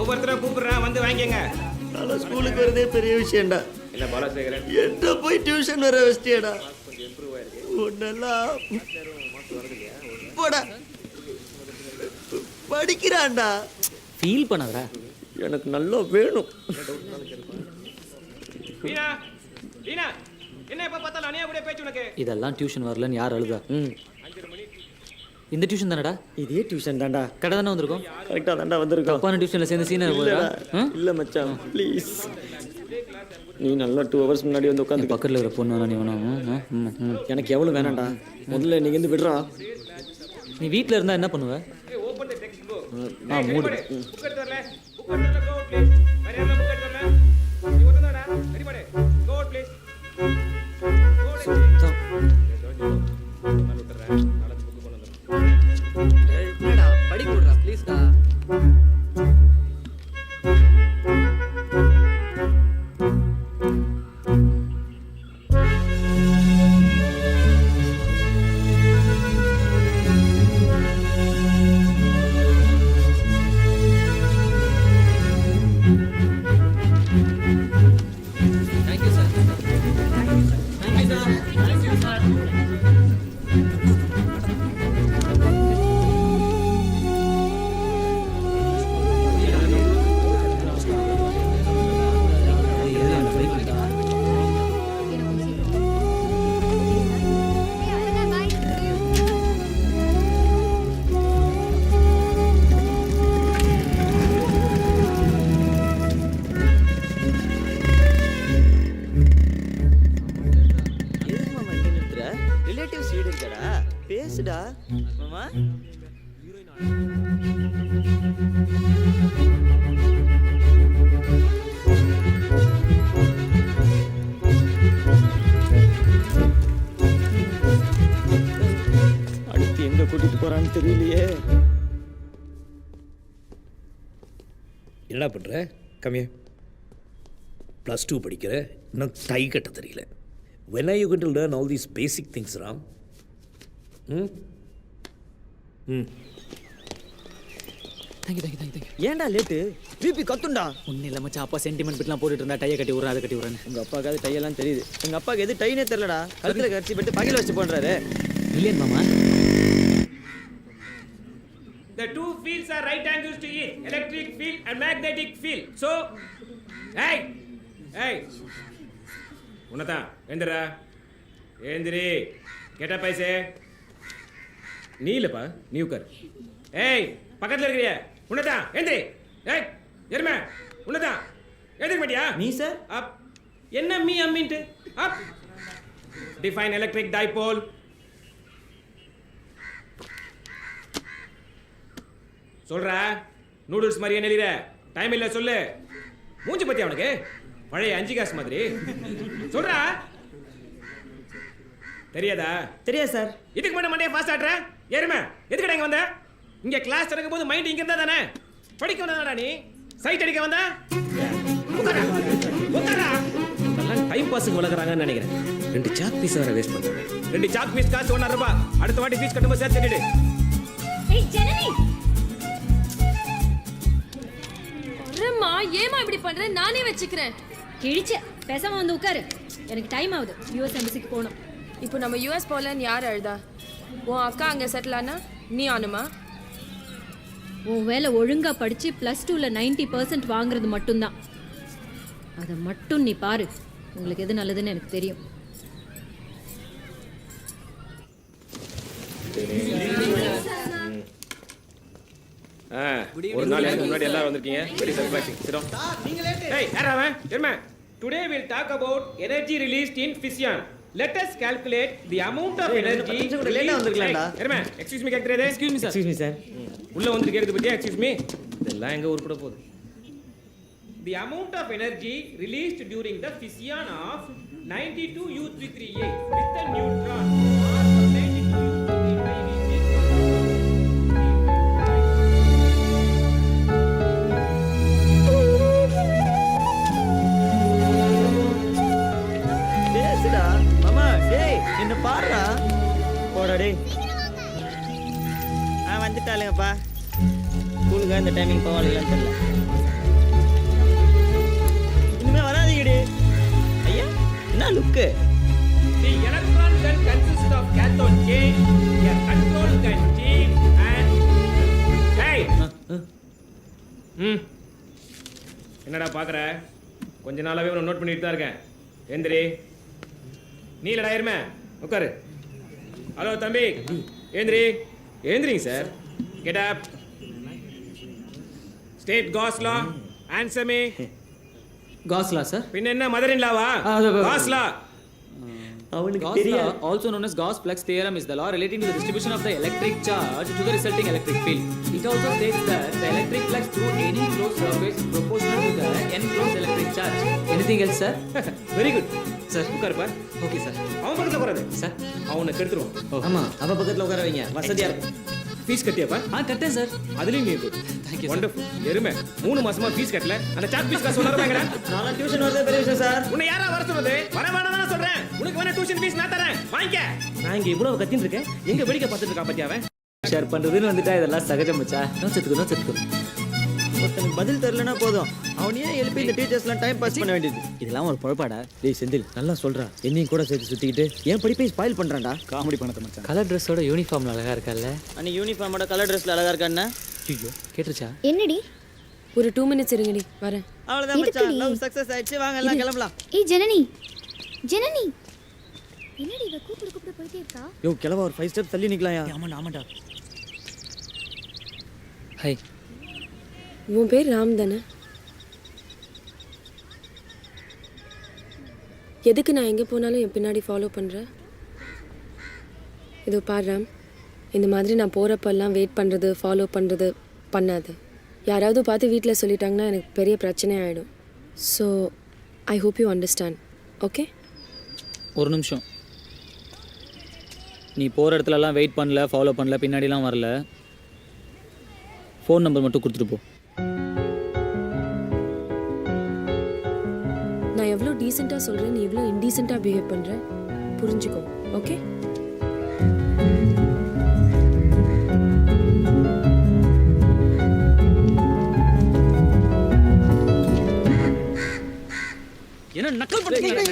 ஒவ்வொருத்தரும் கூப்பிடுறான், வந்து வாங்கிக்கங்க. நான் ஸ்கூலுக்கு வரதே பெரிய விஷயம்டா. இல்ல பாலசேகரன், என்ன போய் டியூஷன் வர வச்சிட்டியடா. உன்னெல்லாம் போடா படிக்கிறான்டா. ஃபீல் பண்ணாதடா. எனக்கு நல்லா வேணும். வீணா வீணா, என்ன எப்ப பார்த்தாலும் அணியா கூட பேச்சு உனக்கு. இதெல்லாம் டியூஷன் வரலன்னு யார் அழுதா? இந்த டியூஷன் தானடா? இதே டியூஷன் தான்டா. கடை தானே வந்திருக்கோம். கரெக்டாக தான்டா வந்திருக்கோம். தப்பான டியூஷன்ல சேர்ந்து சீனியர் போதா? இல்லை மச்சான் ப்ளீஸ், நீ நல்லா 2 hours முன்னாடி வந்து உட்காந்து பக்கத்தில் இருக்கிற பொண்ணு வேணா நீ வேணாம். எனக்கு எவ்வளோ வேணாம்டா. முதல்ல நீங்க இருந்து விடுறா. நீ வீட்டில் இருந்தால் என்ன பண்ணுவ? ஓபன் தி டெக்ஸ்ட் புக். மூடு. புக் எடுத்து வரல. புக் எடுத்து வரல, கோ அவுட் ப்ளீஸ். வேற யாரா புக் எடுத்து வரல? நீ ஒருத்தனடா. ரெடி பாரு. Go out please. Go out. நான் விட்டுறேன். நாளைக்கு புக் கொண்டு வந்துறேன். என்னடா படி போடுறா ப்ளீஸ்டா. ரிலேட்டிவ்ஸ் வீடு இருக்கடா, பேசுடா மாமா. அடுத்து எங்க கூட்டிட்டு போறான்னு தெரியலையே. என்னடா பண்ணுற? கம்மியா +2 படிக்கிற, இன்னும் டை கட்ட தெரியல. When are you going to learn all these basic things, Ram? Thank you. ஏன்டா லேட்டு? பிபி கத்துண்டா. ஒன்றும் இல்லை மச்சான், அப்பா சென்டிமெண்ட் பிட்லாம் போட்டுட்டு இருந்தா டையை கட்டி விட்றேன், அதை கட்டி விட்றேன். உங்க அப்பாவுக்கு டையெல்லாம் தெரியுது. எங்க அப்பாவுக்கு எது டைனே தெரியலடா. கழுத்துல கரிச்சி போட்டு பகையில வச்சு போன்றாரு. இல்லையா மாமா? The two fields are right angles to each, electric field and magnetic field. So, hey, உன்னதா எந்திரா, ஏந்திரி, கேட்டா பைசே. நீ இல்லப்பா, நீ உட்கார். ஏய், பக்கத்துல இருக்கிறிய உன்னதா ஏந்திரி. ஏய் எருமை, உன்னதா ஏந்திரிக்க மாட்டியா? நீ சார் அப். என்ன மீ அம்மின்ட்டு அப். Define electric dipole. சொல்றா, நூடுல்ஸ் மாதிரியே நெளிற. டைம் இல்ல சொல்லு. மூஞ்சி பத்தி அவனுக்கு பழைய 5 காசு மாதிரி. சொல்றா. தெரியாதா? தெரியாது சார். இதுக்கு முன்னாடி மண்டைய ஃபாஸ்ட் ஆட்ற ஏறுமே. எதுக்குடா இங்க வந்த? இங்க கிளாஸ் நடக்கும் போது மைண்ட் இங்க இருந்தா தானே? படிக்க வந்தடா நீ. சைட் அடிக்க வந்தா? உட்காரா. எல்லாம் டைம் பாஸ்க்கு வளர்க்குறாங்கன்னு நினைக்கிறேன். 2 சாக் பீஸ் வேற வேஸ்ட் பண்றேன். 2 சாக் பீஸ் காசு 1.5 ரூபாய். அடுத்த வாட்டி ஃபீஸ் கட்டும்போது சேர்த்து கட்டிடு. ஏய் ஜனனி, அரேம்மா ஏமா இப்படி பண்ற? நானே வெச்சுக்கிறேன். கிழிச்ச பேசாம வந்து உட்காரு. எனக்கு டைம் ஆகுது. யுஎஸ் எம்பசிக்கு போகணும். இப்போ நம்ம யூஎஸ் போகலன்னு யார் அழுதா? உன் அக்கா அங்கே செட்டில் ஆனா நீ ஆனுமா? உன் வேலை ஒழுங்கா படிச்சு +2ல 90% வாங்குறது மட்டும்தான். அதை மட்டும் நீ பாரு. உங்களுக்கு எது நல்லதுன்னு எனக்கு தெரியும். ஒரு நாள் எனக்கு முன்னாடி எல்லாரும் வந்திருக்கீங்க. Very surprising. சிரம். ஏய் யாரா அவன்? எருமை. Today we'll talk about energy released in fission. Let us calculate the amount of energy. லேட்டா வந்திருக்கலாம்டா. எருமை, எக்ஸ்கியூஸ் மீ கேக்குறதே. Excuse me sir. Excuse me sir. உள்ள வந்து கேக்குது பத்தியா? Excuse me. இதெல்லாம் எங்க உருப்பட போகுது? The amount of energy released during the fission of 92U338 with the neutron or 92U338 பேசுடா மாமா. டேய் என்ன பாருடா. போடா டேய். வந்துட்டாளுங்கப்பா. ஸ்கூலுக்கு இந்த டைமிங் போவாளுங்களான்னு தெரியல. என்னடா பார்க்குற? கொஞ்ச நாளாவே உன்னை நோட் பண்ணிட்டு தான் இருக்கேன். ஏந்திரி. நீ இல்லடா இருமே, உட்காரு. ஹலோ தம்பி, ஏந்திரி. ஏந்திரிங்க sir. Get up. State Gauss law, answer me. Gauss law sir. பின்ன என்ன மதர் இன் லாவா? காஸ்லா. அவனுக்கு Gauss தெரியாது. law, also known as Gauss-Flux theorem, is the law relating to the distribution of the electric charge to the resulting electric field. It also states that the electric flux through any closed surface is proportional to the enclosed electric charge. Anything else, sir? Very good Sir. உட்காருப்பா. Okay, sir. அவன் பக்கத்தில் போறாது. Sir. அவனை கெடுத்துருவான். ஆமா அவ பக்கத்துல உட்கார வைங்க, வசதியா இருக்கும். ஃபீஸ் கட்டியாப்பா? கட்டேன் சார். அதுலயும் நீ good. Thank you, sir. Wonderful. எருமை 3 மாசமா ஃபீஸ் கட்டல. அந்த சாட் ஃபீஸ் காசு சொல்றேங்கடா. நாளா டியூஷன் வரதே பெரிய விஷயம் சார். உன்னை யாரா வர சொல்றது? வர வேணாம் தான் சொல்றேன். உனக்கு வேணா டியூஷன் ஃபீஸ் நான் தரேன். வாங்கிக்க. நான் இங்க இவ்வளவு கத்தின்னு இருக்கேன். எங்க வெடிக்க பார்த்துட்டு இருக்கா பாத்தியா அவன்? ஷேர் பண்றதுன்னு வந்துட்டா இதெல்லாம் சகஜம் மச்சா. நோ செத்துக்கு. ஒருத்தனுக்கு பதில் தெரியலனா போதும், அவனையே எழுப்பி இந்த டீச்சர்ஸ்லாம் டைம் பாஸ் பண்ண வேண்டியது. இதெல்லாம் ஒரு பொழப்பாடா. டேய் செந்தில், நல்லா சொல்றா. என்னையும் கூட சேர்த்து சுத்திக்கிட்டு என் படிப்பை ஸ்பாயில் பண்றான்டா. காமெடி பண்ணத மச்சான். கலர் ட்ரெஸ்ஸோட யூனிஃபார்ம்ல அழகா இருக்கல்ல. அன்னைக்கு யூனிஃபார்மோட கலர் ட்ரெஸ்ல அழகா இருக்கானே. ஐயோ கேட்டுச்சா? என்னடி? ஒரு 2 minutes இருங்கடி வரேன். அவ்வளவுதான் மச்சான், லவ் சக்சஸ் ஆயிடுச்சு. வாங்க எல்லாம் கிளம்பலாம். ஏய் ஜனனி, ஜனனி, என்னடி இவ கூப்பிட்டு போயிட்டே இருக்கா? யோ கிளவா, ஒரு 5 ஸ்டெப் தள்ளி நிக்கலாம்யா. ஆமாண்டா. ஹை. உன் பேர் ராம் தானே? எதுக்கு நான் எங்கே போனாலும் என் பின்னாடி ஃபாலோ பண்ணுறேன்? இதோ பாரு ராம், இந்த மாதிரி நான் போகிறப்பெல்லாம் வெயிட் பண்ணுறது ஃபாலோ பண்ணுறது பண்ணாது. யாராவது பார்த்து வீட்டில் சொல்லிட்டாங்கன்னா எனக்கு பெரிய பிரச்சனை ஆகிடும். So I hope you understand. Okay? ஒரு நிமிஷம். நீ போகிற இடத்துலலாம் வெயிட் பண்ணல, ஃபாலோ பண்ணல, பின்னாடிலாம் வரல. ஃபோன் நம்பர் மட்டும் கொடுத்துட்டு போ. நான் எவ்வளோ டீசெண்டாக சொல்கிறேன், நீ எவ்வளோ இன்டீசெண்டாக பிஹேவ் பண்ணுற, புரிஞ்சுக்கோ. ஓகே? என்ன நக்கல் பண்ணுறீங்க?